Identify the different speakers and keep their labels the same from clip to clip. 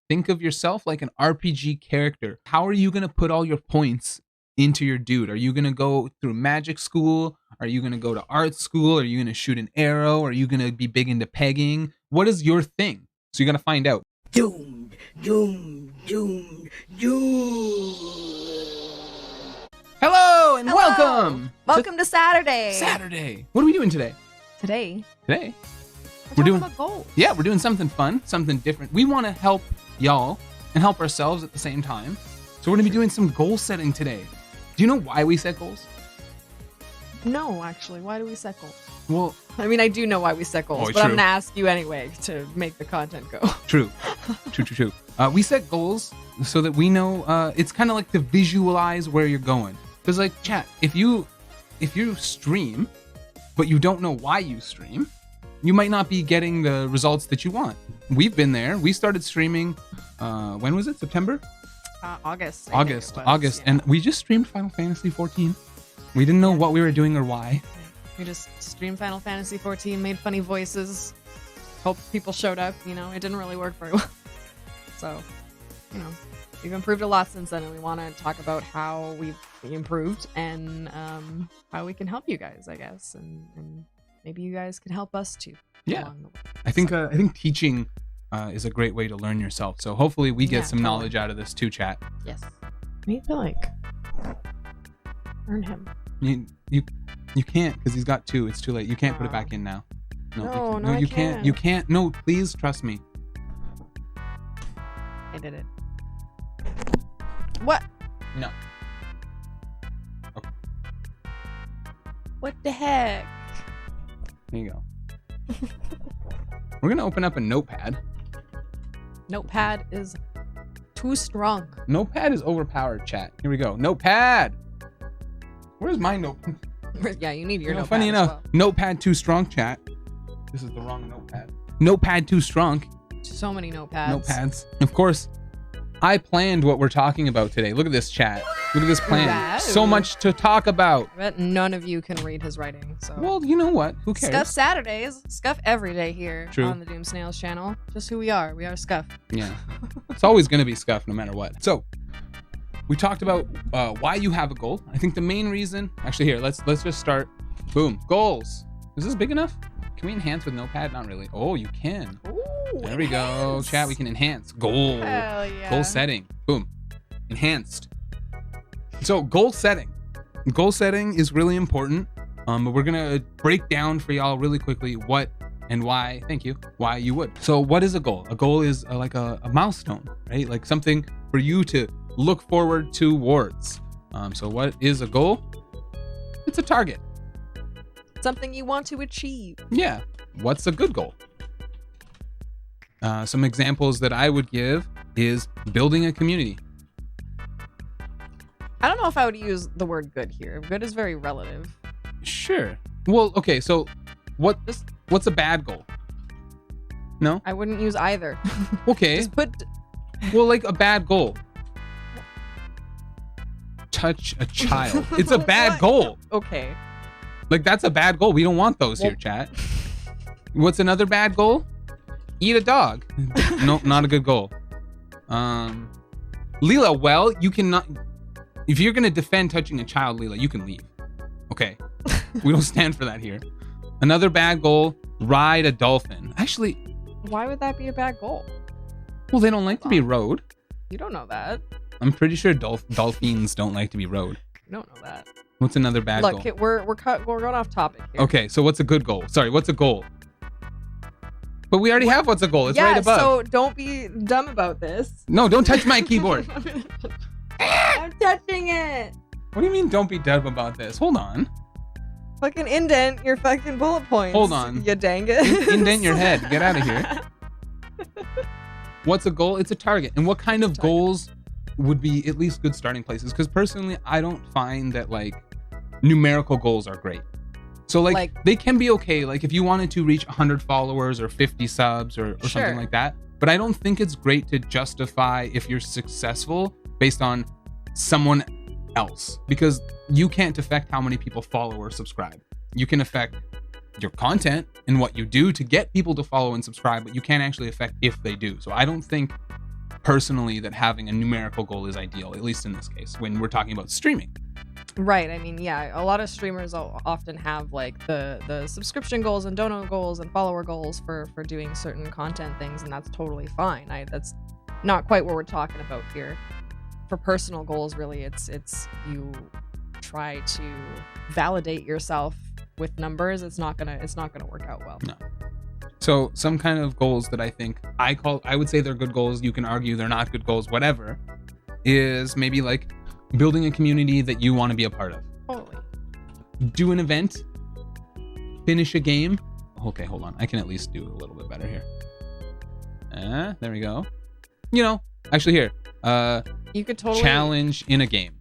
Speaker 1: think of yourself like an RPG character. How are you going to put all your points into your dude? Are you going to go through magic school? Are you going to go to art school? Are you going to shoot an arrow? Are you going to be big into pegging? What is your thing? So you're going to find out.
Speaker 2: Doom, doom, doom, doom.
Speaker 1: Hello and welcome.
Speaker 3: Welcome to Saturday.
Speaker 1: Saturday. What are we doing today?
Speaker 3: Today
Speaker 1: We're doing
Speaker 3: about goals.
Speaker 1: Yeah, we're doing something fun, something different. We want to help y'all and help ourselves at the same time. So we're going to be doing some goal setting today. Do you know why we set goals?
Speaker 3: No, actually. Why do we set goals?
Speaker 1: Well,
Speaker 3: I mean, I do know why we set goals, but I'm going to ask you anyway to make the content go.
Speaker 1: True. We set goals so that we know, it's kind of like to visualize where you're going. Because like, chat, if you stream, but you don't know why you stream, you might not be getting the results that you want. We've been there. We started streaming, when was it? September?
Speaker 3: August.
Speaker 1: August.
Speaker 3: Yeah.
Speaker 1: And we just streamed Final Fantasy 14. We didn't know what we were doing or why.
Speaker 3: We just streamed Final Fantasy 14, made funny voices, hoped people showed up. You know, it didn't really work very well. So, you know, we've improved a lot since then, and we want to talk about how we've improved and how we can help you guys, I guess, and maybe you guys can help us too.
Speaker 1: Yeah,
Speaker 3: along the way.
Speaker 1: I think teaching is a great way to learn yourself. So hopefully we get some knowledge out of this too, chat.
Speaker 3: Yes. Me feel like earn him.
Speaker 1: You can't because he's got 2. It's too late. You can't put it back in now.
Speaker 3: No,
Speaker 1: you can't. You can't. No, please trust me.
Speaker 3: I did it. What?
Speaker 1: No. Okay.
Speaker 3: What the heck?
Speaker 1: There you go. We're gonna open up a notepad.
Speaker 3: Notepad is too strong.
Speaker 1: Notepad is overpowered, chat. Here we go. Notepad. Where's my notepad?
Speaker 3: Yeah, you need your notepad.
Speaker 1: Funny enough,
Speaker 3: well.
Speaker 1: Notepad too strong, chat. This is the wrong notepad. Notepad too strong.
Speaker 3: So many notepads.
Speaker 1: Notepads. Of course, I planned what we're talking about today. Look at this, chat. Look at this plan.
Speaker 3: Wow.
Speaker 1: So much to talk about.
Speaker 3: I bet none of you can read his writing. So.
Speaker 1: Well, you know what? Who cares?
Speaker 3: Scuff Saturdays. Scuff every day here
Speaker 1: True.
Speaker 3: on the DoomSnails channel. Just who we are. We are Scuff.
Speaker 1: Yeah. It's always going to be Scuff no matter what. So, we talked about why you have a goal. I think the main reason... Actually, here, let's just start. Boom. Goals. Is this big enough? Can we enhance with Notepad? Not really. Oh, you can.
Speaker 3: Ooh,
Speaker 1: There we go. Chat, we can enhance. Goal.
Speaker 3: Hell yeah.
Speaker 1: Goal setting. Boom. Enhanced. So, goal setting. Goal setting is really important. But we're going to break down for y'all really quickly what and why, thank you, why you would. So, what is a goal? A goal is like a milestone, right? Like something for you to look forward towards. So what is a goal? It's a target.
Speaker 3: Something you want to achieve.
Speaker 1: Yeah. What's a good goal? Some examples that I would give is building a community.
Speaker 3: I don't know if I would use the word good here. Good is very relative.
Speaker 1: Sure. Well, okay. So what's a bad goal? No?
Speaker 3: I wouldn't use either.
Speaker 1: Okay.
Speaker 3: Just put...
Speaker 1: Well, like a bad goal. Touch a child. It's a bad goal.
Speaker 3: Okay.
Speaker 1: Like that's a bad goal. We don't want those here, chat. What's another bad goal? Eat a dog. No, not a good goal. Leela, well, you cannot. If you're gonna defend touching a child, Leela, you can leave. Okay. We don't stand for that here. Another bad goal, ride a dolphin. Actually,
Speaker 3: Why would that be a bad goal?
Speaker 1: well, they don't like to be rode.
Speaker 3: You don't know that.
Speaker 1: I'm pretty sure dolphins don't like to be rode.
Speaker 3: You don't know that.
Speaker 1: What's another bad
Speaker 3: Look,
Speaker 1: goal?
Speaker 3: we're going off topic here.
Speaker 1: Okay, so what's a good goal? Sorry, what's a goal? But we already have what's a goal. It's right above.
Speaker 3: So don't be dumb about this.
Speaker 1: No, don't touch my keyboard.
Speaker 3: I'm touching it.
Speaker 1: What do you mean don't be dumb about this? Hold on.
Speaker 3: Fucking indent your fucking bullet points.
Speaker 1: Hold on.
Speaker 3: You dang it.
Speaker 1: Indent your head. Get out of here. What's a goal? It's a target. And what kind of goals would be at least good starting places? Because personally, I don't find that like numerical goals are great. So like they can be okay. Like if you wanted to reach 100 followers or 50 subs or
Speaker 3: Sure.
Speaker 1: something like that. But I don't think it's great to justify if you're successful based on someone else, because you can't affect how many people follow or subscribe. You can affect your content and what you do to get people to follow and subscribe, but you can't actually affect if they do. So I don't think personally that having a numerical goal is ideal, at least in this case, when we're talking about streaming.
Speaker 3: Right. I mean, yeah, a lot of streamers often have like the subscription goals and donor goals and follower goals for doing certain content things, and that's totally fine. That's not quite what we're talking about here. For personal goals, really, it's you try to validate yourself with numbers. It's not gonna work out well.
Speaker 1: No. So some kind of goals that I think I would say they're good goals. You can argue they're not good goals, whatever, is maybe like building a community that you want to be a part of.
Speaker 3: Totally.
Speaker 1: Do an event, finish a game. Okay, hold on. I can at least do a little bit better here. There we go. Actually here.
Speaker 3: You could totally
Speaker 1: challenge in a game.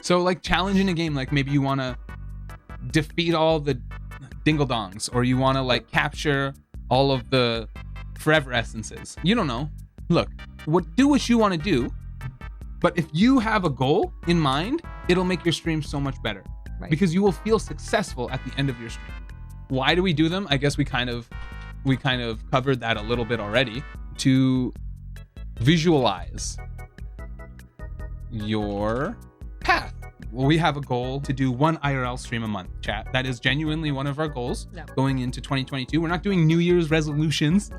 Speaker 1: So like challenge in a game, like maybe you want to defeat all the dingle-dongs, or you want to like capture all of the forever essences. You don't know. Look, do what you want to do. But if you have a goal in mind, it'll make your stream so much better.
Speaker 3: Right.
Speaker 1: Because you will feel successful at the end of your stream. Why do we do them? I guess we kind of covered that a little bit already. To visualize your path. Well, we have a goal to do 1 IRL stream a month, chat. That is genuinely one of our goals going into 2022. We're not doing New Year's resolutions,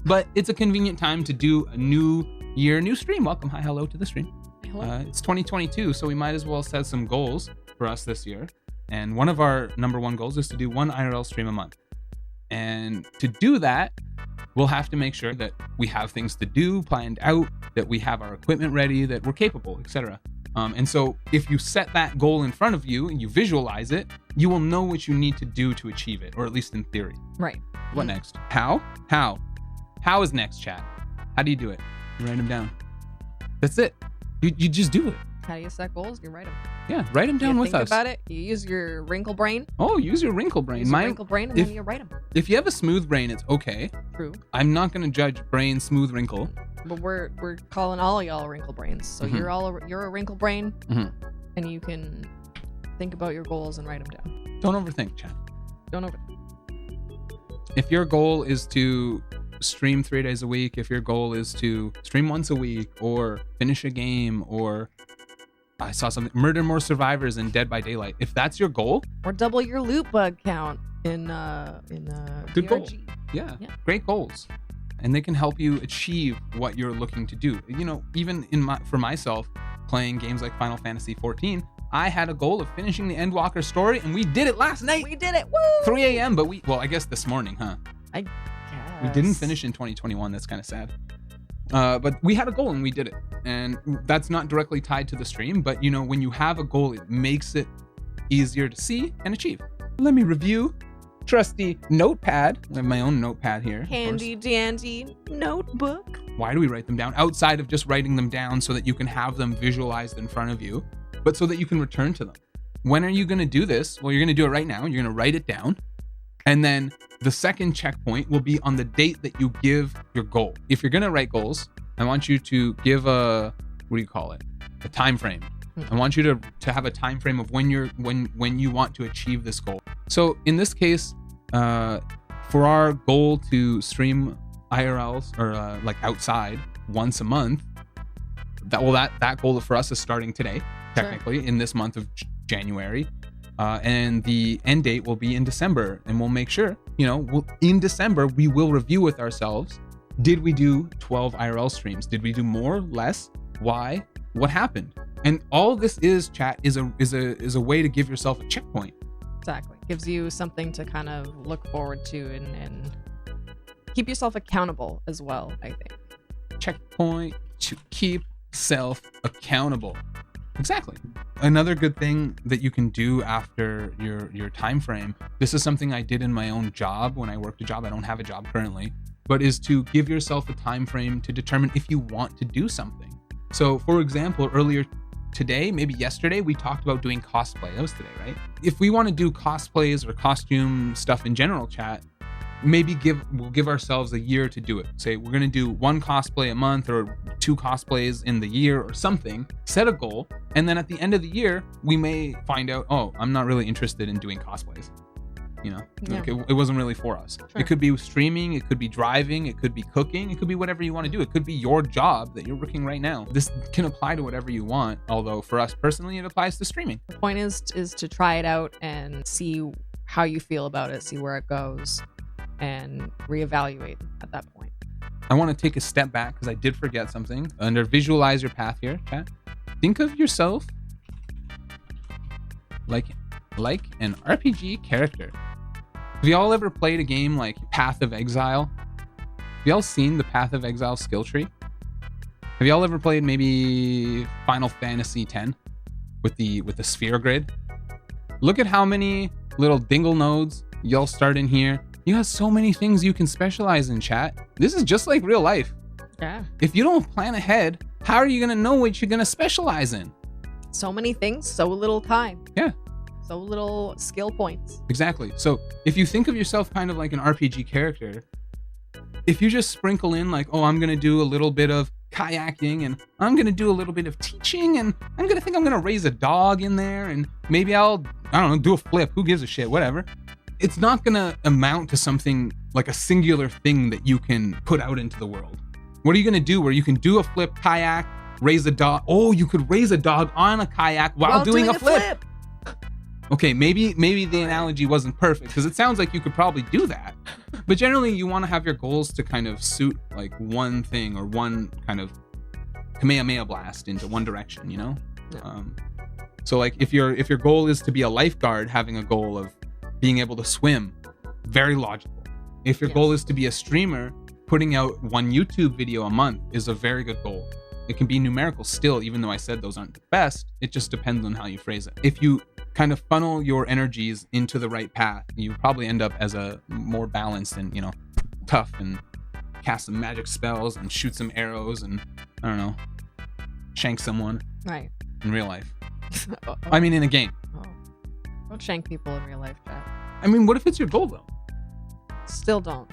Speaker 1: but it's a convenient time to do a new year, new stream. Welcome, hi, hello to the stream. It's 2022, so we might as well set some goals for us this year. And one of our number one goals is to do 1 IRL stream a month. And to do that, we'll have to make sure that we have things to do planned out, that we have our equipment ready, that we're capable, etc. And so if you set that goal in front of you and you visualize it, you will know what you need to do to achieve it, or at least in theory.
Speaker 3: Right.
Speaker 1: What next? How is next, chat? How do you do it? You write them down. That's it. You just do it.
Speaker 3: How do you set goals? You write them.
Speaker 1: Yeah, write them down with us.
Speaker 3: Think about it. You use your wrinkle brain.
Speaker 1: Oh, use your wrinkle brain.
Speaker 3: Use your wrinkle brain, and then you write them.
Speaker 1: If you have a smooth brain, it's okay.
Speaker 3: True.
Speaker 1: I'm not going to judge brain smooth wrinkle.
Speaker 3: But we're calling all of y'all wrinkle brains. So you're a wrinkle brain, and you can think about your goals and write them down.
Speaker 1: Don't overthink, chat.
Speaker 3: Don't overthink.
Speaker 1: If your goal is to stream 3 days a week, if your goal is to stream once a week, or finish a game, or I saw something, murder more survivors in Dead by Daylight. If that's your goal,
Speaker 3: or double your loot bug count in
Speaker 1: good goal.
Speaker 3: BRG.
Speaker 1: Yeah, great goals, and they can help you achieve what you're looking to do. Even for myself, playing games like Final Fantasy 14, I had a goal of finishing the Endwalker story, and we did it last night.
Speaker 3: We did it. Woo!
Speaker 1: 3 a.m. But I guess this morning, huh?
Speaker 3: I guess.
Speaker 1: We didn't finish in 2021. That's kind of sad. But we had a goal and we did it. And that's not directly tied to the stream, but when you have a goal, it makes it easier to see and achieve. Let me review trusty notepad. I have my own notepad here.
Speaker 3: Handy dandy notebook.
Speaker 1: Why do we write them down? Outside of just writing them down so that you can have them visualized in front of you, but so that you can return to them. When are you going to do this? Well, you're going to do it right now. You're going to write it down. And then the second checkpoint will be on the date that you give your goal. If you're going to write goals, I want you to give a time frame. I want you to have a time frame of when you want to achieve this goal. So in this case, for our goal to stream IRLs or like outside once a month, that goal for us is starting today, technically, in this month of January. And the end date will be in December, and we'll make sure, in December, we will review with ourselves. Did we do 12 IRL streams? Did we do more, less? Why? What happened? And all this is, chat, is a way to give yourself a checkpoint.
Speaker 3: Exactly. Gives you something to kind of look forward to and keep yourself accountable as well, I think.
Speaker 1: Checkpoint to keep self accountable. Exactly. Another good thing that you can do after your time frame, this is something I did in my own job when I worked a job. I don't have a job currently, but is to give yourself a time frame to determine if you want to do something. So for example, earlier today, maybe yesterday, we talked about doing cosplay. That was today, right? If we want to do cosplays or costume stuff in general, chat, maybe we'll give ourselves a year to do it. Say we're going to do 1 cosplay a month or 2 cosplays in the year or something, set a goal. And then at the end of the year, we may find out, oh, I'm not really interested in doing cosplays. you know,
Speaker 3: Yeah.
Speaker 1: like it wasn't really for us.
Speaker 3: Sure.
Speaker 1: It could be streaming, it could be driving, it could be cooking, it could be whatever you want to do. It could be your job that you're working right now. This can apply to whatever you want, although for us personally, it applies to streaming.
Speaker 3: The point is to try it out and see how you feel about it, see where it goes, and reevaluate at that point.
Speaker 1: I want to take a step back because I did forget something. Under visualize your path here, chat. Think of yourself like an RPG character. Have y'all ever played a game like Path of Exile? Have y'all seen the Path of Exile skill tree? Have y'all ever played maybe Final Fantasy X with the sphere grid? Look at how many little dingle nodes y'all start in here. You have so many things you can specialize in, chat. This is just like real life.
Speaker 3: Yeah.
Speaker 1: If you don't plan ahead, how are you gonna know what you're gonna specialize in?
Speaker 3: So many things, so little time.
Speaker 1: Yeah.
Speaker 3: So little skill points.
Speaker 1: Exactly. So if you think of yourself kind of like an RPG character, if you just sprinkle in like, oh, I'm gonna do a little bit of kayaking and I'm gonna do a little bit of teaching and I'm gonna raise a dog in there and maybe I don't know, do a flip. Who gives a shit? Whatever. It's not gonna amount to something like a singular thing that you can put out into the world. What are you gonna do where you can do a flip kayak, raise a dog? Oh, you could raise a dog on a kayak while doing a flip. Okay, maybe the analogy wasn't perfect because it sounds like you could probably do that. But generally you want to have your goals to kind of suit like one thing or one kind of Kamehameha blast into one direction, you know?
Speaker 3: Yeah.
Speaker 1: So like if your goal is to be a lifeguard, having a goal of being able to swim, very logical. If your goal is to be a streamer, putting out one YouTube video a month is a very good goal. It can be numerical still, even though I said those aren't the best. It just depends on how you phrase it. If you kind of funnel your energies into the right path, you probably end up as a more balanced and, you know, tough and cast some magic spells and shoot some arrows and, I don't know, shank someone
Speaker 3: Right.
Speaker 1: in real life.
Speaker 3: Oh,
Speaker 1: I mean, in a game.
Speaker 3: oh. Don't shank people in real life, chat.
Speaker 1: I mean, what if it's your goal though?
Speaker 3: Still don't.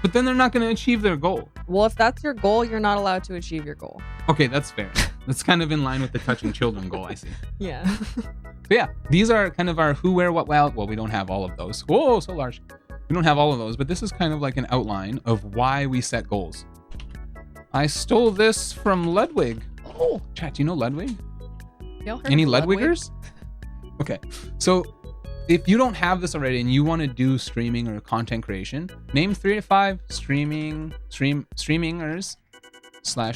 Speaker 1: But then they're not going to achieve their goal.
Speaker 3: Well, if that's your goal, you're not allowed to achieve your goal.
Speaker 1: Okay, that's fair. That's kind of in line with the touching children goal, I see.
Speaker 3: Yeah.
Speaker 1: So yeah, these are kind of our who, where, what, well, we don't have all of those. Whoa, so large. We don't have all of those, but this is kind of like an outline of why we set goals. I stole this from Ludwig. Oh, chat, do you know Ludwig?
Speaker 3: Y'all heard
Speaker 1: Any
Speaker 3: of Ludwig?
Speaker 1: Ludwigers? Okay, so if you don't have this already and you want to do streaming or content creation, name 3 to 5 streamingers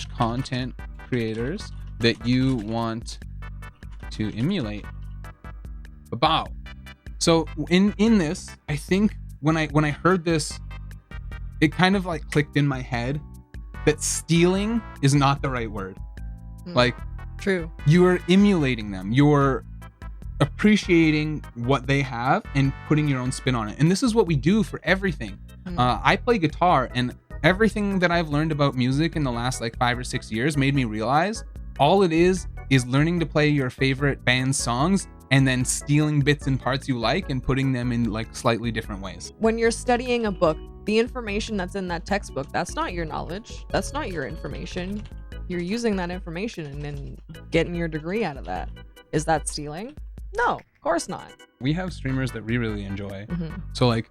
Speaker 1: / content creators that you want to emulate. Bow. So in this, I think when I heard this, it kind of like clicked in my head that stealing is not the right word. Like,
Speaker 3: true.
Speaker 1: you are emulating them. You're appreciating what they have and putting your own spin on it. And this is what we do for everything. I play guitar, and everything that I've learned about music in the last like 5 or 6 years made me realize all it is learning to play your favorite band's songs and then stealing bits and parts you like and putting them in like slightly different ways.
Speaker 3: When you're studying a book, the information that's in that textbook, that's not your knowledge. That's not your information. You're using that information and then getting your degree out of that. Is that stealing? No, of course not.
Speaker 1: We have streamers that we really enjoy.
Speaker 3: Mm-hmm.
Speaker 1: So like,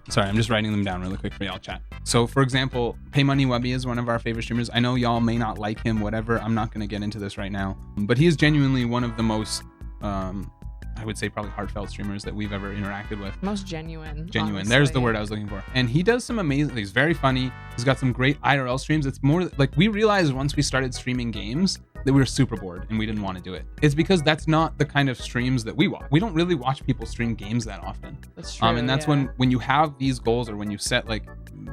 Speaker 1: sorry, I'm just writing them down really quick for y'all chat. So for example, Pay Money Webby is one of our favorite streamers. I know y'all may not like him, whatever. I'm not going to get into this right now, but he is genuinely one of the most, I would say probably heartfelt streamers that we've ever interacted with.
Speaker 3: Most genuine.
Speaker 1: Genuine.
Speaker 3: Honestly.
Speaker 1: There's the word I was looking for. And he does some amazing, he's very funny. He's got some great IRL streams. It's more like we realized once we started streaming games that we were super bored and we didn't want to do it. It's because that's not the kind of streams that we watch. We don't really watch people stream games that often.
Speaker 3: That's true.
Speaker 1: And that's
Speaker 3: yeah.
Speaker 1: when you have these goals or when you set like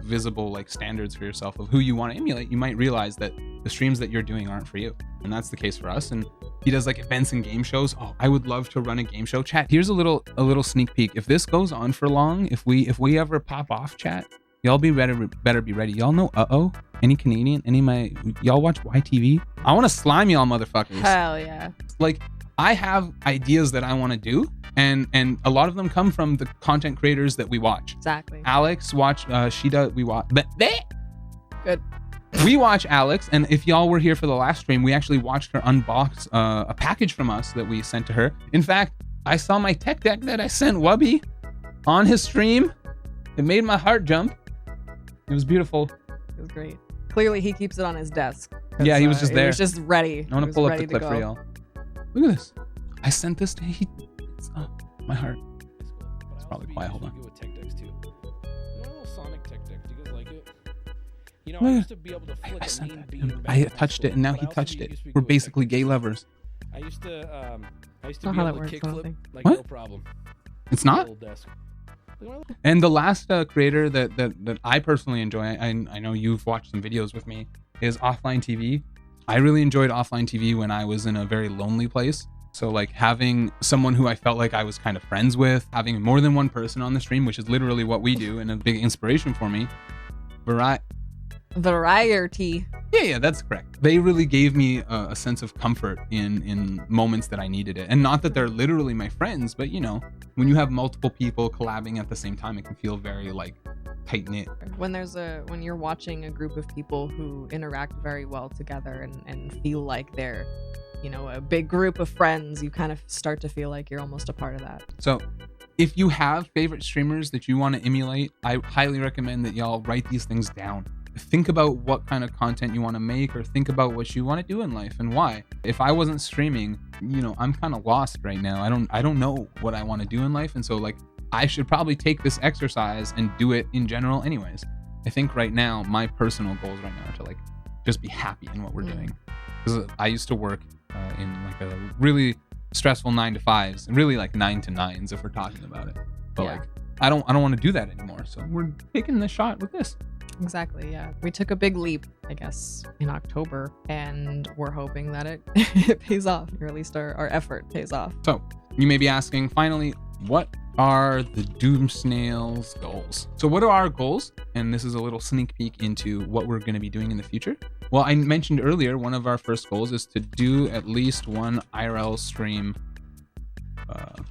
Speaker 1: visible like standards for yourself of who you want to emulate, you might realize that the streams that you're doing aren't for you. And that's the case for us. And he does like events and game shows. Oh, I would love to run a game show. Chat, here's a little sneak peek. If this goes on for long, if we ever pop off, chat, y'all better be ready. Y'all know any Canadian, y'all watch YTV? I want to slime y'all motherfuckers.
Speaker 3: Hell yeah.
Speaker 1: Like, I have ideas that I want to do, and a lot of them come from the content creators that we watch.
Speaker 3: Exactly.
Speaker 1: Alex we watch
Speaker 3: Good.
Speaker 1: we watch Alex, and if y'all were here for the last stream, we actually watched her unbox a package from us that we sent to her. In fact, I saw my tech deck that I sent Wubby on his stream. It made my heart jump. It was beautiful.
Speaker 3: It was great. Clearly, he keeps it on his desk.
Speaker 1: Yeah, he was just there.
Speaker 3: He was just ready.
Speaker 1: I want to pull up the clip for y'all. Look at this. I sent this to him. Oh, my heart. It's probably quiet. Hold on.
Speaker 4: With tech decks too. You know, little Sonic tech deck. Do you guys like it? You know, I used to be able to flick
Speaker 1: I
Speaker 4: a
Speaker 1: sent
Speaker 4: mean
Speaker 1: that.
Speaker 4: beam
Speaker 1: I
Speaker 4: back
Speaker 1: touched
Speaker 4: and
Speaker 1: it, and now
Speaker 4: forth,
Speaker 1: he
Speaker 4: but I also
Speaker 1: touched it.
Speaker 4: used to be
Speaker 1: We're
Speaker 4: good with
Speaker 1: basically
Speaker 4: tech
Speaker 1: gay
Speaker 4: decks.
Speaker 1: lovers.
Speaker 4: I used to
Speaker 3: Not
Speaker 4: be
Speaker 3: how
Speaker 4: able
Speaker 3: that
Speaker 4: to
Speaker 3: works, I don't
Speaker 4: kickflip
Speaker 3: think.
Speaker 4: like
Speaker 1: What?
Speaker 4: no problem.
Speaker 1: It's not?
Speaker 4: Little desk. Look at my
Speaker 1: And the last creator that I personally enjoy, I know you've watched some videos with me, is Offline TV. I really enjoyed Offline TV when I was in a very lonely place. So like having someone who I felt like I was kind of friends with, having more than one person on the stream, which is literally what we do and a big inspiration for me.
Speaker 3: Variety.
Speaker 1: Yeah, that's correct. They really gave me a sense of comfort in moments that I needed it. And not that they're literally my friends, but you know, when you have multiple people collabing at the same time, it can feel very like tight knit.
Speaker 3: When you're watching a group of people who interact very well together and feel like they're, you know, a big group of friends, you kind of start to feel like you're almost a part of that.
Speaker 1: So if you have favorite streamers that you want to emulate, I highly recommend that y'all write these things down. Think about what kind of content you want to make, or think about what you want to do in life and why. If I wasn't streaming, you know, I'm kind of lost right now. I don't know what I want to do in life. And so like, I should probably take this exercise and do it in general anyways. I think right now, my personal goals right now are to like, just be happy in what we're doing. Because I used to work in like a really stressful 9 to 5s, and really like 9 to 9s if we're talking about it. But
Speaker 3: Yeah.
Speaker 1: like, I don't want to do that anymore. So we're taking the shot with this.
Speaker 3: Exactly, yeah. We took a big leap, I guess, in October, and we're hoping that it pays off, or at least our effort pays off.
Speaker 1: So you may be asking, finally, what are the DoomSnails goals? So what are our goals? And this is a little sneak peek into what we're going to be doing in the future. Well, I mentioned earlier, one of our first goals is to do at least one IRL stream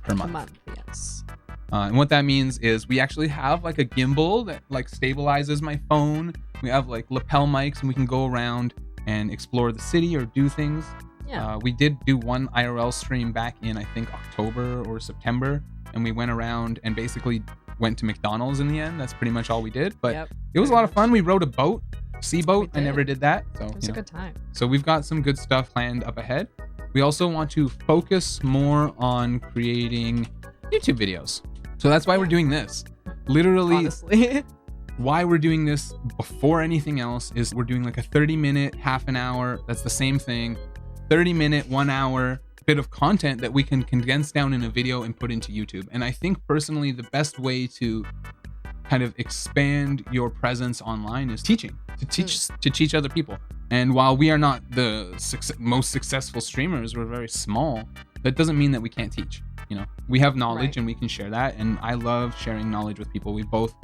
Speaker 1: per month.
Speaker 3: A month, yes.
Speaker 1: And what that means is we actually have like a gimbal that like stabilizes my phone. We have like lapel mics, and we can go around and explore the city or do things.
Speaker 3: Yeah.
Speaker 1: We did do one IRL stream back in, I think, October or September. And we went around and basically went to McDonald's in the end. That's pretty much all we did. But
Speaker 3: Yep,
Speaker 1: it was a lot of
Speaker 3: much.
Speaker 1: fun. We rode a boat, sea boat.
Speaker 3: We
Speaker 1: I never did that. So,
Speaker 3: It was
Speaker 1: you
Speaker 3: a
Speaker 1: know.
Speaker 3: good time.
Speaker 1: So we've got some good stuff planned up ahead. We also want to focus more on creating YouTube videos. So that's why we're doing this. Literally,
Speaker 3: Honestly.
Speaker 1: why we're doing this before anything else is we're doing like a 30-minute, half an hour. That's the same thing. 30-minute, 1 hour bit of content that we can condense down in a video and put into YouTube. And I think personally, the best way to kind of expand your presence online is teaching, to teach other people. And while we are not the most successful streamers, we're very small, that doesn't mean that we can't teach. You know, we have knowledge
Speaker 3: Right.
Speaker 1: and we can share that. And I love sharing knowledge with people. We both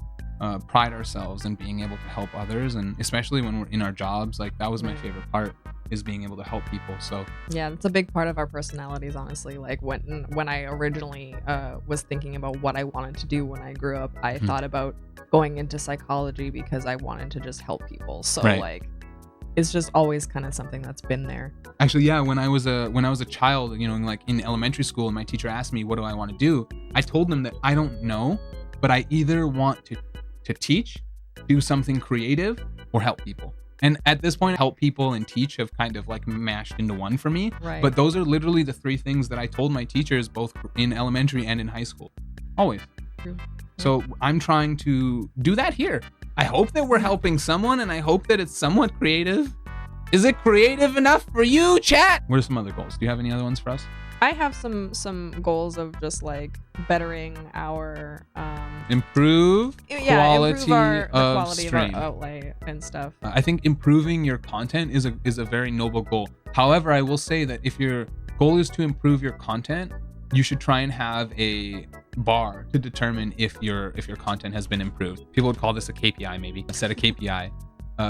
Speaker 1: pride ourselves in being able to help others. And especially when we're in our jobs, like that was my
Speaker 3: Right.
Speaker 1: favorite part, is being able to help people. So
Speaker 3: Yeah, it's a big part of our personalities, honestly. Like when I originally was thinking about what I wanted to do when I grew up, I thought about going into psychology because I wanted to just help people. So
Speaker 1: Right.
Speaker 3: like, it's just always kind of something that's been there.
Speaker 1: actually, yeah, when I was a child, you know, like in elementary school, and my teacher asked me, what do I want to do? I told them that I don't know, but I either want to teach, do something creative, or help people. And at this point, help people and teach have kind of like mashed into one for me.
Speaker 3: Right.
Speaker 1: But those are literally the three things that I told my teachers, both in elementary and in high school. Always.
Speaker 3: True.
Speaker 1: So I'm trying to do that here. I hope that we're helping someone, and I hope that it's somewhat creative. Is it creative enough for you, chat? What are some other goals? Do you have any other ones for us?
Speaker 3: I have some goals of just like bettering our
Speaker 1: Improve quality
Speaker 3: the
Speaker 1: of
Speaker 3: quality
Speaker 1: stream.
Speaker 3: of our outlay and stuff.
Speaker 1: I think improving your content is a very noble goal. However, I will say that if your goal is to improve your content, you should try and have a bar to determine if your content has been improved. People would call this a KPI, maybe set a KPI.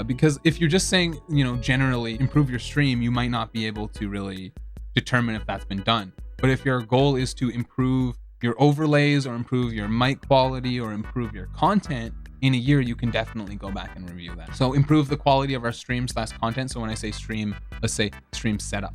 Speaker 1: Because if you're just saying, you know, generally improve your stream, you might not be able to really determine if that's been done. But if your goal is to improve your overlays or improve your mic quality or improve your content, in a year, you can definitely go back and review that. So improve the quality of our stream/content. So when I say stream, let's say stream setup.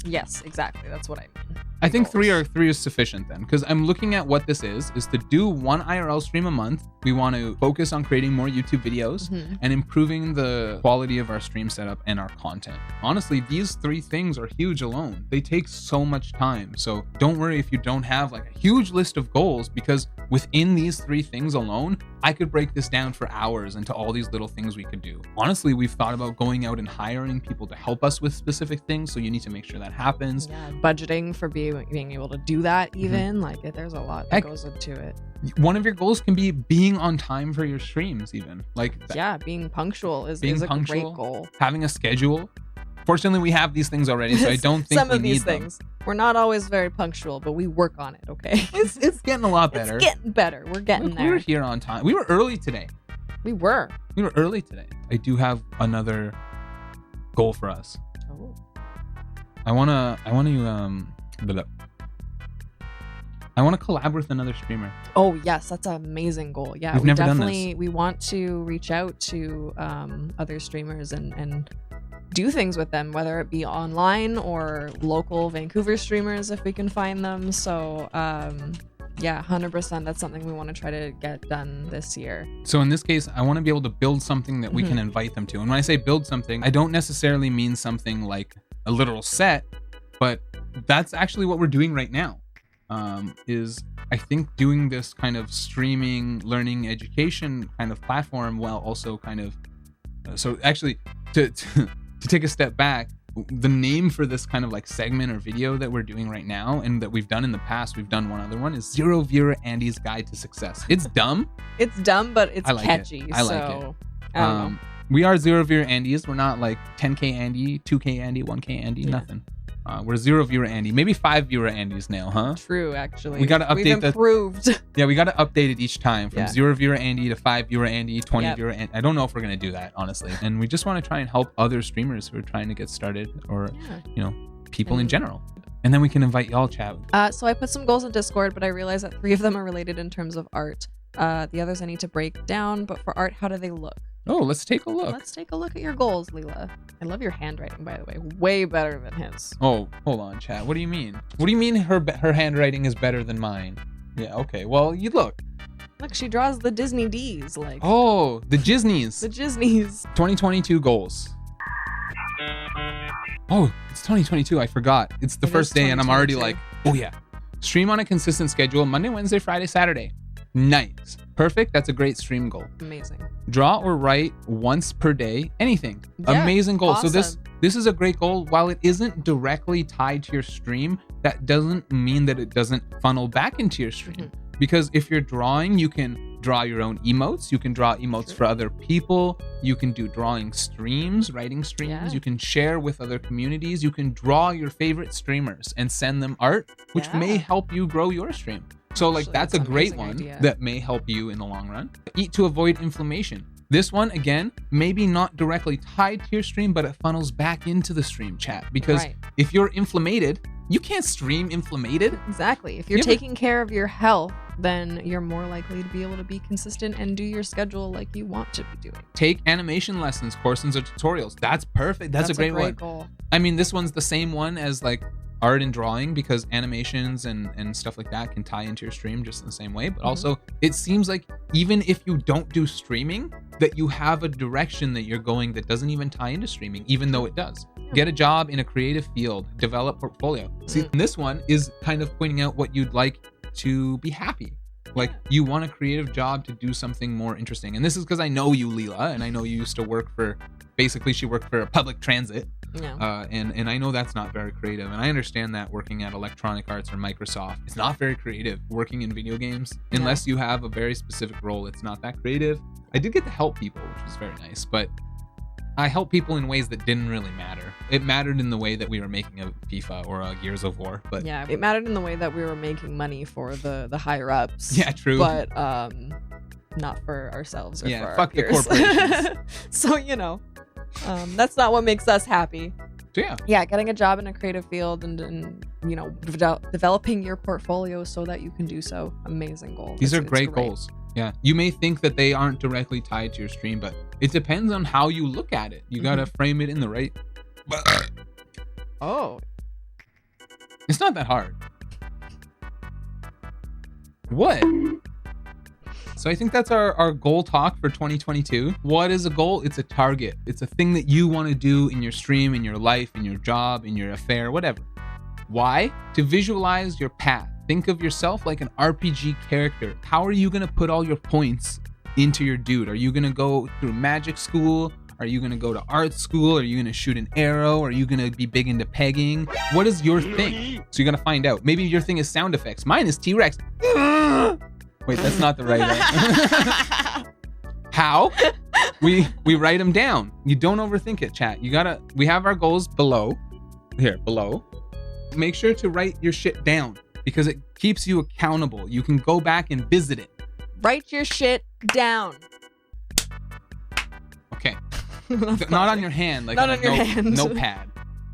Speaker 3: Yes, exactly. That's what I mean.
Speaker 1: I think
Speaker 3: goals.
Speaker 1: three is sufficient then, because I'm looking at what this is to do one IRL stream a month. We want to focus on creating more YouTube videos and improving the quality of our stream setup and our content. Honestly, these 3 things are huge alone. They take so much time. So don't worry if you don't have like a huge list of goals, because within these 3 things alone, I could break this down for hours into all these little things we could do. Honestly, we've thought about going out and hiring people to help us with specific things. So you need to make sure that happens.
Speaker 3: Yeah, budgeting for being able to do that even. Like there's a lot that goes into it.
Speaker 1: One of your goals can be being on time for your streams even. Like
Speaker 3: yeah, being punctual is a great goal.
Speaker 1: Having a schedule. Fortunately, we have these things already, so I don't think
Speaker 3: some
Speaker 1: we
Speaker 3: of these
Speaker 1: need them.
Speaker 3: things. We're not always very punctual, but we work on it, okay?
Speaker 1: It's getting a lot better.
Speaker 3: It's getting better. We're getting
Speaker 1: Look,
Speaker 3: there.
Speaker 1: We were here on time. We were early today.
Speaker 3: We were.
Speaker 1: I do have another goal for us.
Speaker 3: Oh.
Speaker 1: I want to collab with another streamer.
Speaker 3: Oh yes, that's an amazing goal. Yeah,
Speaker 1: We've never done this.
Speaker 3: We want to reach out to other streamers and do things with them, whether it be online or local Vancouver streamers if we can find them. So yeah, 100%. That's something we want to try to get done this year.
Speaker 1: So in this case, I want to be able to build something that we can invite them to. And when I say build something, I don't necessarily mean something like a literal set, but that's actually what we're doing right now. Is I think doing this kind of streaming, learning, education kind of platform while also kind of so actually to take a step back, the name for this kind of like segment or video that we're doing right now and that we've done in the past, we've done one other one, is Zero Viewer Andy's Guide to Success. It's dumb.
Speaker 3: It's dumb, but it's catchy.
Speaker 1: I like
Speaker 3: it.
Speaker 1: I don't know. We are Zero Viewer Andys. We're not like 10K Andy, 2K Andy, 1K Andy, nothing. We're 0 viewer Andy, maybe 5 viewer Andys now, huh?
Speaker 3: True, actually.
Speaker 1: We got to update
Speaker 3: We've improved.
Speaker 1: Yeah, we got to update it each time from 0 viewer Andy to 5 viewer Andy, 20 viewer Andy. I don't know if we're going to do that, honestly. And we just want to try and help other streamers who are trying to get started or, you know, people in general. And then we can invite y'all, chat.
Speaker 3: So I put some goals in Discord, but I realized that 3 of them are related in terms of art. The others I need to break down, but for art, how do they look?
Speaker 1: Oh, let's take a look.
Speaker 3: Let's take a look at your goals, Leela. I love your handwriting, by the way. Way better than his.
Speaker 1: Oh, hold on, chat. What do you mean? What do you mean her handwriting is better than mine? Yeah, okay. Well, you look.
Speaker 3: Look, she draws the Disney D's, like.
Speaker 1: Oh, the Disneys.
Speaker 3: The Disneys.
Speaker 1: 2022 goals. Oh, it's 2022. I forgot. It's the first day and I'm already like, oh yeah. Stream on a consistent schedule, Monday, Wednesday, Friday, Saturday. Nice. Perfect. That's a great stream goal.
Speaker 3: Amazing.
Speaker 1: Draw or write once per day. Anything.
Speaker 3: Yeah,
Speaker 1: amazing goal.
Speaker 3: awesome.
Speaker 1: So this is a great goal. While it isn't directly tied to your stream, that doesn't mean that it doesn't funnel back into your stream. Because if you're drawing, you can draw your own emotes. You can draw emotes for other people. You can do drawing streams, writing streams.
Speaker 3: Yeah.
Speaker 1: You can share with other communities. You can draw your favorite streamers and send them art, which may help you grow your stream. So like that's a great one that may help you in the long run. Eat to avoid inflammation. This one, again, maybe not directly tied to your stream, but it funnels back into the stream chat. Because if you're inflamed, you can't stream inflamed.
Speaker 3: Exactly. If you're taking care of your health, then you're more likely to be able to be consistent and do your schedule like you want to be doing.
Speaker 1: Take animation lessons, courses, or tutorials. That's perfect. That's a great one.
Speaker 3: Goal.
Speaker 1: I mean, this one's the same one as like art and drawing, because animations and stuff like that can tie into your stream just in the same way. But also, it seems like even if you don't do streaming, that you have a direction that you're going that doesn't even tie into streaming, even though it does. Get a job in a creative field, develop portfolio. See, this one is kind of pointing out what you'd like to be happy. Like you want a creative job to do something more interesting. And this is because I know you, Leela, and I know you used to work for, basically she worked for public transit.
Speaker 3: Yeah.
Speaker 1: And I know that's not very creative. And I understand that working at Electronic Arts or Microsoft, it's not very creative. Working in video games, unless you have a very specific role, it's not that creative. I did get to help people, which was very nice, but I helped people in ways that didn't really matter. It mattered in the way that we were making a FIFA or a Gears of War, but
Speaker 3: yeah, it mattered in the way that we were making money for the higher ups.
Speaker 1: Yeah, true.
Speaker 3: But not for ourselves or for
Speaker 1: fuck
Speaker 3: our peers.
Speaker 1: the corporations.
Speaker 3: So you know, that's not what makes us happy.
Speaker 1: So
Speaker 3: yeah, getting a job in a creative field and you know developing your portfolio so that you can do so. Amazing goal.
Speaker 1: These are great goals. Yeah, you may think that they aren't directly tied to your stream, but it depends on how you look at it. You gotta frame it in the right.
Speaker 3: Oh,
Speaker 1: it's not that hard. What? So I think that's our goal talk for 2022. What is a goal? It's a target. It's a thing that you want to do in your stream, in your life, in your job, in your affair, whatever. Why? To visualize your path. Think of yourself like an RPG character. How are you going to put all your points into your dude? Are you going to go through magic school? Are you going to go to art school? Are you going to shoot an arrow? Are you going to be big into pegging? What is your thing? So you're going to find out. Maybe your thing is sound effects. Mine is T-Rex. Wait, that's not the right one. How? We write them down. You don't overthink it, chat. We have our goals below. Here, below. Make sure to write your shit down because it keeps you accountable. You can go back and visit it.
Speaker 3: Write your shit down.
Speaker 1: Okay. Not on your hand, like
Speaker 3: not on your hand.
Speaker 1: Notepad.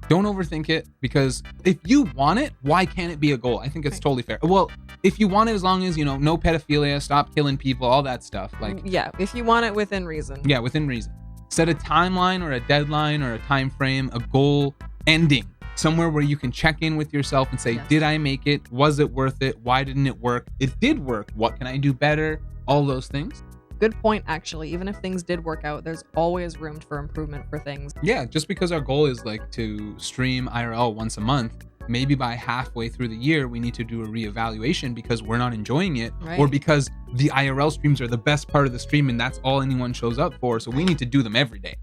Speaker 1: Don't overthink it because if you want it, why can't it be a goal? I think it's totally fair. Well, if you want it, as long as, you know, no pedophilia, stop killing people, all that stuff. Like,
Speaker 3: yeah, if you want it within reason.
Speaker 1: Yeah, within reason. Set a timeline or a deadline or a time frame, a goal ending. Somewhere where you can check in with yourself and say, did I make it? Was it worth it? Why didn't it work? It did work. What can I do better? All those things.
Speaker 3: Good point, actually. Even if things did work out, there's always room for improvement for things.
Speaker 1: Yeah, just because our goal is like to stream IRL once a month, maybe by halfway through the year, we need to do a reevaluation because we're not enjoying it, or because the IRL streams are the best part of the stream and that's all anyone shows up for. So we need to do them every day.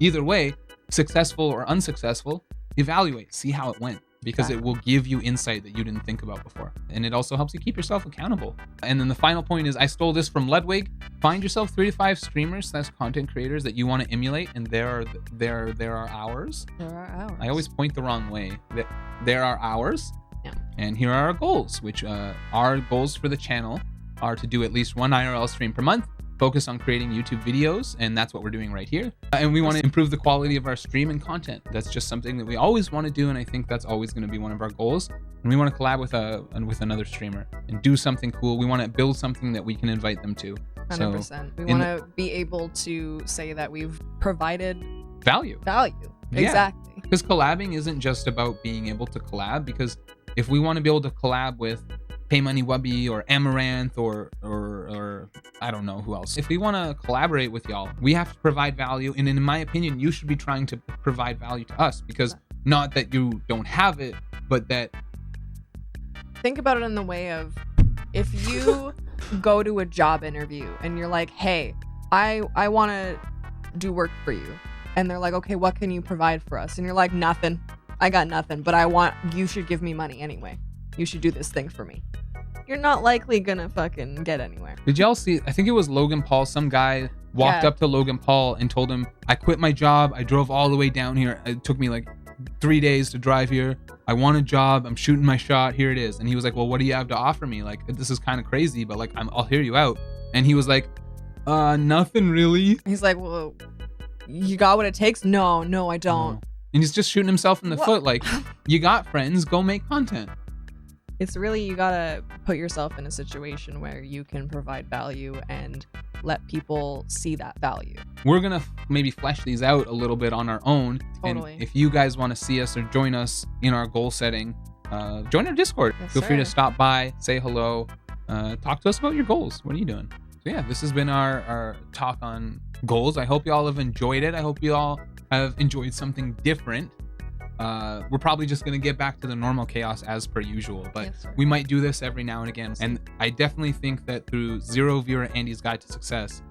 Speaker 1: Either way, successful or unsuccessful, evaluate, see how it went, because it will give you insight that you didn't think about before. And it also helps you keep yourself accountable. And then the final point is, I stole this from Ludwig. Find yourself 3 to 5 streamers / content creators that you want to emulate, and there are ours.
Speaker 3: There are ours.
Speaker 1: I always point the wrong way. There are ours.
Speaker 3: Yeah.
Speaker 1: And here are our goals, which our goals for the channel are to do at least 1 IRL stream per month, focus on creating YouTube videos, and that's what we're doing right here. And we want to improve the quality of our stream and content. That's just something that we always want to do, and I think that's always going to be one of our goals. And we want to collab with another streamer and do something cool. We want to build something that we can invite them to.
Speaker 3: 100%.
Speaker 1: So,
Speaker 3: we want to be able to say that we've provided
Speaker 1: value.
Speaker 3: Exactly.
Speaker 1: Because collabing isn't just about being able to collab, because if we want to be able to collab with Pay Money Wubby or Amaranth or I don't know who else. If we want to collaborate with y'all, we have to provide value. And in my opinion, you should be trying to provide value to us, because not that you don't have it, but that...
Speaker 3: Think about it in the way of, if you go to a job interview and you're like, hey, I want to do work for you. And they're like, okay, what can you provide for us? And you're like, nothing. I got nothing, but you should give me money anyway. You should do this thing for me. You're not likely gonna fucking get anywhere.
Speaker 1: Did y'all see, I think it was Logan Paul, some guy walked up to Logan Paul and told him, I quit my job, I drove all the way down here, it took me like 3 days to drive here, I want a job, I'm shooting my shot, here it is. And he was like, well, what do you have to offer me? Like, this is kind of crazy, but like, I'll hear you out. And he was like, nothing really.
Speaker 3: He's like, well, you got what it takes? No, I don't.
Speaker 1: And he's just shooting himself in the foot. Like, you got friends, go make content.
Speaker 3: It's really, you gotta put yourself in a situation where you can provide value and let people see that value.
Speaker 1: We're gonna maybe flesh these out a little bit on our own.
Speaker 3: Totally.
Speaker 1: And if you guys want to see us or join us in our goal setting, join our Discord. Feel free to stop by, say hello, talk to us about your goals. What are you doing? So yeah, this has been our talk on goals. I hope you all have enjoyed it. I hope you all have enjoyed something different. We're probably just going to get back to the normal chaos as per usual, but we might do this every now and again. And I definitely think that through Zero Viewer Andy's Guide to Success,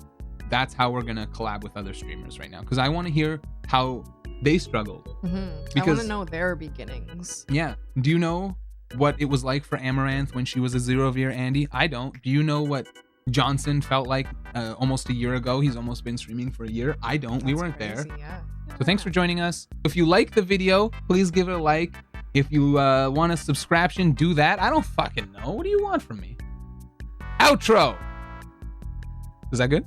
Speaker 1: that's how we're going to collab with other streamers right now. Because I want to hear how they struggled.
Speaker 3: I want to know their beginnings.
Speaker 1: Yeah. Do you know what it was like for Amaranth when she was a Zero Viewer Andy? I don't. Do you know what Johnson felt like almost a year ago? He's almost been streaming for a year. I don't. We weren't there.
Speaker 3: Yeah.
Speaker 1: So thanks for joining us. If you like the video, please give it a like. If you want a subscription, do that. I don't fucking know. What do you want from me? Outro. Is that good?